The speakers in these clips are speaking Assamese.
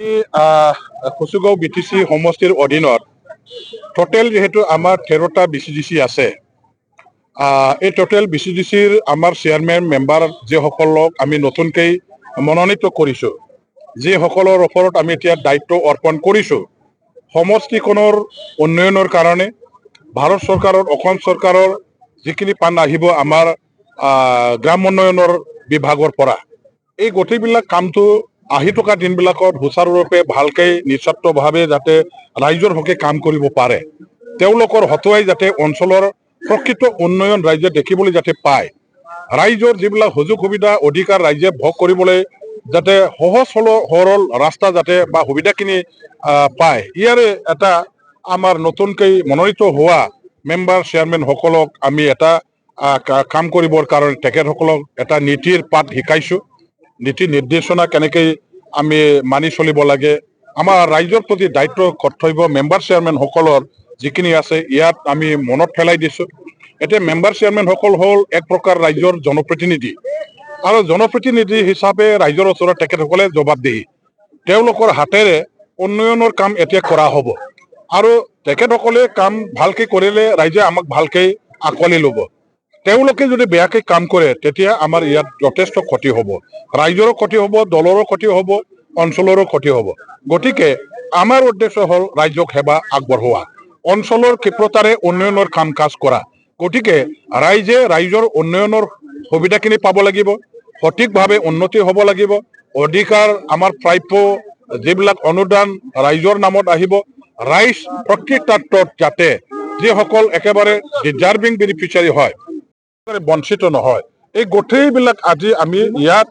কুচুগাঁও বিটিচি সমষ্টিৰ অধীনত টোটেল যেহেতু আমাৰ 13টা বিচিডিচি আছে। এই টোটেল বিচিডিচিৰ আমাৰ চেয়াৰমেন মেম্বাৰ যিসকলক আমি নতুনকৈ মনোনীত কৰিছোঁ, যিসকলৰ ওপৰত আমি এতিয়া দায়িত্ব অৰ্পণ কৰিছোঁ, সমষ্টিখনৰ উন্নয়নৰ কাৰণে ভাৰত চৰকাৰৰ অসম চৰকাৰৰ যিখিনি পাণ আহিব আমাৰ গ্ৰাম উন্নয়নৰ বিভাগৰ পৰা, এই গোটেইবিলাক কামটো আহি থকা দিনবিলাকত সুচাৰুৰূপে ভালকৈ নিস্বাৰ্থভাৱে যাতে ৰাইজৰ হকে কাম কৰিব পাৰে, তেওঁলোকৰ হতুৱাই যাতে অঞ্চলৰ প্ৰকৃত উন্নয়ন ৰাইজে দেখিবলৈ যাতে পায়, ৰাইজৰ যিবিলাক সুযোগ সুবিধা অধিকাৰ ৰাইজে ভোগ কৰিবলৈ যাতে সহজ সৰল ৰাস্তা যাতে বা সুবিধাখিনি পায়, ইয়াৰে এটা আমাৰ নতুনকৈ মনোনীত হোৱা মেম্বাৰ চেয়াৰমেনসকলক আমি এটা কাম কৰিবৰ কাৰণে তেখেতসকলক এটা নীতিৰ পাঠ শিকাইছোঁ। নীতি নিৰ্দেশনা কেনেকৈ আমি মানি চলিব লাগে, আমাৰ ৰাইজৰ প্ৰতি দায়িত্ব কৰ্তব্য মেম্বাৰ চেয়াৰমেনসকলৰ যিখিনি আছে ইয়াত আমি মনত পেলাই দিছোঁ। এতিয়া মেম্বাৰ চেয়াৰমেনসকল হ'ল এক প্ৰকাৰ ৰাইজৰ জনপ্ৰতিনিধি, আৰু জনপ্ৰতিনিধি হিচাপে ৰাইজৰ ওচৰত তেখেতসকলে জবাবদিহি, তেওঁলোকৰ হাতেৰে উন্নয়নৰ কাম এতিয়া কৰা হ'ব, আৰু তেখেতসকলে কাম ভালকৈ কৰিলে ৰাইজে আমাক ভালকৈ আঁকোৱালি ল'ব। তেওঁলোকে যদি বেয়াকৈ কাম কৰে তেতিয়া আমাৰ ইয়াত যথেষ্ট ক্ষতি হ'ব, ৰাইজৰো ক্ষতি হ'ব, দলৰো ক্ষতি হ'ব, অঞ্চলৰো ক্ষতি হ'ব। গতিকে আমাৰ উদ্দেশ্য হ'ল ৰাইজক সেৱা আগবঢ়োৱা, অঞ্চলৰ ক্ষিপ্ৰতাৰে উন্নয়নৰ কাম কাজ কৰা। গতিকে ৰাইজে ৰাইজৰ উন্নয়নৰ সুবিধাখিনি পাব লাগিব, সঠিকভাৱে উন্নতি হ'ব লাগিব, অধিকাৰ আমাৰ প্ৰাপ্য যিবিলাক অনুদান ৰাইজৰ নামত আহিব, ৰাইজ প্ৰকৃতাৰ্থত যাতে যিসকল একেবাৰে ডিজাৰ্ভিং বেনিফিচিয়াৰী হয় বঞ্চিত নহয়। এই গোটেইবিলাক আজি আমি ইয়াত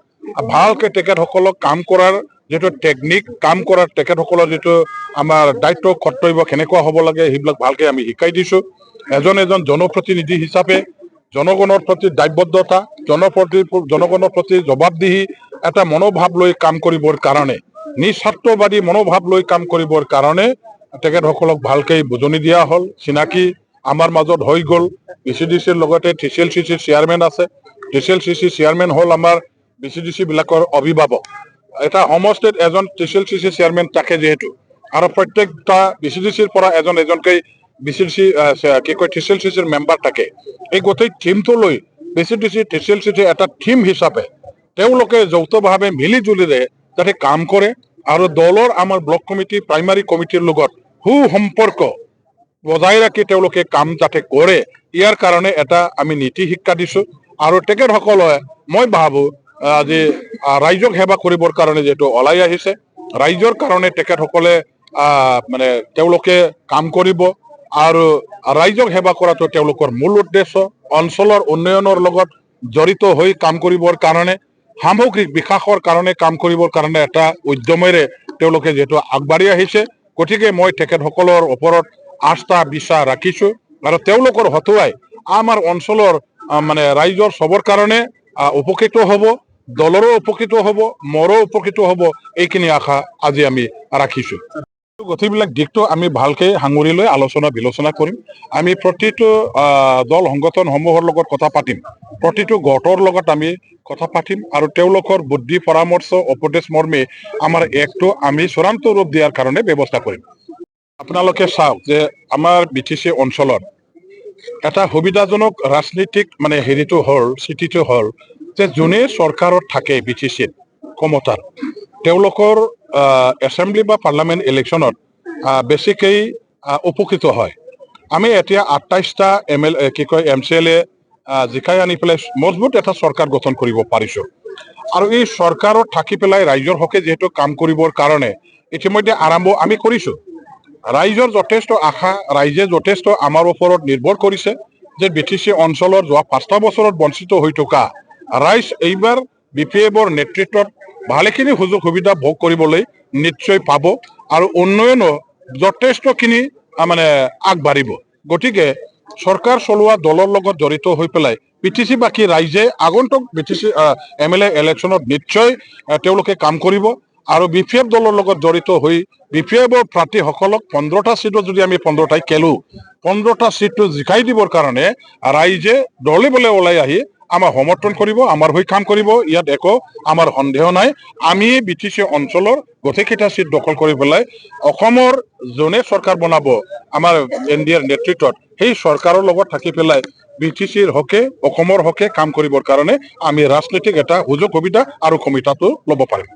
ভালকৈ তেখেতসকলক কাম কৰাৰ যিটো টেকনিক, কাম কৰাৰ তেখেতসকলৰ যিটো আমাৰ দায়িত্ব কৰ্তব্য কেনেকুৱা হ'ব লাগে সেইবিলাক ভালকৈ আমি শিকাই দিছোঁ। এজন জনপ্ৰতিনিধি হিচাপে জনগণৰ প্ৰতি দায়বদ্ধতা, জনগণৰ প্ৰতি জবাবদিহি এটা মনোভাৱ লৈ কাম কৰিবৰ কাৰণে, নিস্বাৰ্থবাদী মনোভাৱ লৈ কাম কৰিবৰ কাৰণে তেখেতসকলক ভালকৈ বুজনি দিয়া হ'ল, চিনাকি আমাৰ মাজত হৈ গ'ল। বিচিডিচিৰ লগতে TCLCCৰ চেয়াৰমেন আছে, TCLCC চেয়াৰমেন হ'ল আমাৰ বিচিডিচি বিলাকৰ অভিভাৱক। এটা সমষ্টিত এজন TCLCC চেয়াৰমেন থাকে যিহেতু, আৰু প্ৰত্যেকটা বিচিডিচিৰ পৰা এজনকৈ বিচিডিচি TCLCCৰ মেম্বাৰ থাকে। এই গোটেই টীমটো লৈ বিচিডিচি TCLCC এটা টীম হিচাপে তেওঁলোকে যৌথভাৱে মিলি জুলিৰে যাতে কাম কৰে, আৰু দলৰ আমাৰ ব্লক কমিটি, প্ৰাইমাৰী কমিটিৰ লগত সুসম্পৰ্ক বজাই ৰাখি তেওঁলোকে কাম যাতে কৰে, ইয়াৰ কাৰণে এটা আমি নীতি শিক্ষা দিছোঁ। আৰু তেখেতসকলে মই ভাবোঁ যে ৰাইজক সেৱা কৰিবৰ কাৰণে যিহেতু ওলাই আহিছে, ৰাইজৰ কাৰণে তেখেতসকলে মানে তেওঁলোকে কাম কৰিব, আৰু ৰাইজক সেৱা কৰাটো তেওঁলোকৰ মূল উদ্দেশ্য। অঞ্চলৰ উন্নয়নৰ লগত জড়িত হৈ কাম কৰিবৰ কাৰণে, সামগ্ৰিক বিকাশৰ কাৰণে কাম কৰিবৰ কাৰণে এটা উদ্যমেৰে তেওঁলোকে যিহেতু আগবাঢ়ি আহিছে, গতিকে মই তেখেতসকলৰ ওপৰত আস্থা বিশ্বাস ৰাখিছোঁ, আৰু তেওঁলোকৰ হতুৱাই আমাৰ অঞ্চলৰ মানে ৰাইজৰ চবৰ কাৰণে উপকৃত হ'ব, দলৰো উপকৃত হ'ব, মোৰো উপকৃত হ'ব, এইখিনি আশা আজি আমি ৰাখিছোঁ। গোটেইবিলাক দিশটো আমি ভালকৈ সাঙুৰি লৈ আলোচনা বিলোচনা কৰিম। আমি প্ৰতিটো দল সংগঠনসমূহৰ লগত কথা পাতিম, প্ৰতিটো গোটৰ লগত আমি কথা পাতিম, আৰু তেওঁলোকৰ বুদ্ধি পৰামৰ্শ উপদেশ মৰ্মে আমাৰ একটো আমি চূড়ান্ত ৰূপ দিয়াৰ কাৰণে ব্যৱস্থা কৰিম। আপোনালোকে চাওক যে আমাৰ বিটিচি অঞ্চলত এটা সুবিধাজনক ৰাজনীতিক মানে হেৰিটো হ'ল, স্থিতিটো হ'ল যে যোনে চৰকাৰত থাকে বিটিচিত ক্ষমতাত, তেওঁলোকৰ এছেম্বলি বা পাৰ্লামেণ্ট ইলেকশ্যনত বেছিকৈ উপকৃত হয়। আমি এতিয়া 28টা MCLA জিকাই আনি পেলাই মজবুত এটা চৰকাৰ গঠন কৰিব পাৰিছোঁ, আৰু এই চৰকাৰত থাকি পেলাই ৰাইজৰ হকে যিহেতু কাম কৰিবৰ কাৰণে ইতিমধ্যে আৰম্ভ আমি কৰিছোঁ। ৰাইজৰ যথেষ্ট আশা, ৰাইজে যথেষ্ট আমাৰ ওপৰত নিৰ্ভৰ কৰিছে যে বিটিচি অঞ্চলৰ যোৱা 5টা বছৰত বঞ্চিত হৈ থকা ৰাইজ এইবাৰ BPFৰ নেতৃত্বত ভালেখিনি সুযোগ সুবিধা ভোগ কৰিবলৈ নিশ্চয় পাব, আৰু উন্নয়নো যথেষ্টখিনি মানে আগবাঢ়িব। গতিকে চৰকাৰ চলোৱা দলৰ লগত জড়িত হৈ পেলাই বিটিচি বাকী ৰাইজে আগন্তুক বিটিচি MLA ইলেকশ্যনত নিশ্চয় তেওঁলোকে কাম কৰিব, আৰু BPF দলৰ লগত জড়িত হৈ BPFৰ প্ৰাৰ্থীসকলক 15টা চিটত যদি আমি 15টাই খেলোঁ, 15টা চিটটো জিকাই দিবৰ কাৰণে ৰাইজে দলে বলে ওলাই আহি আমাৰ সমৰ্থন কৰিব, আমাৰ হৈ কাম কৰিব, ইয়াত একো আমাৰ সন্দেহ নাই। আমি BTC অঞ্চলৰ গোটেইকেইটা চিট দখল কৰি পেলাই অসমৰ যোনে চৰকাৰ বনাব আমাৰ NDAৰ নেতৃত্বত, সেই চৰকাৰৰ লগত থাকি পেলাই BTCৰ হকে, অসমৰ হকে কাম কৰিবৰ কাৰণে আমি ৰাজনৈতিক এটা সুযোগ সুবিধা আৰু ক্ষমতাটো ল'ব পাৰিম।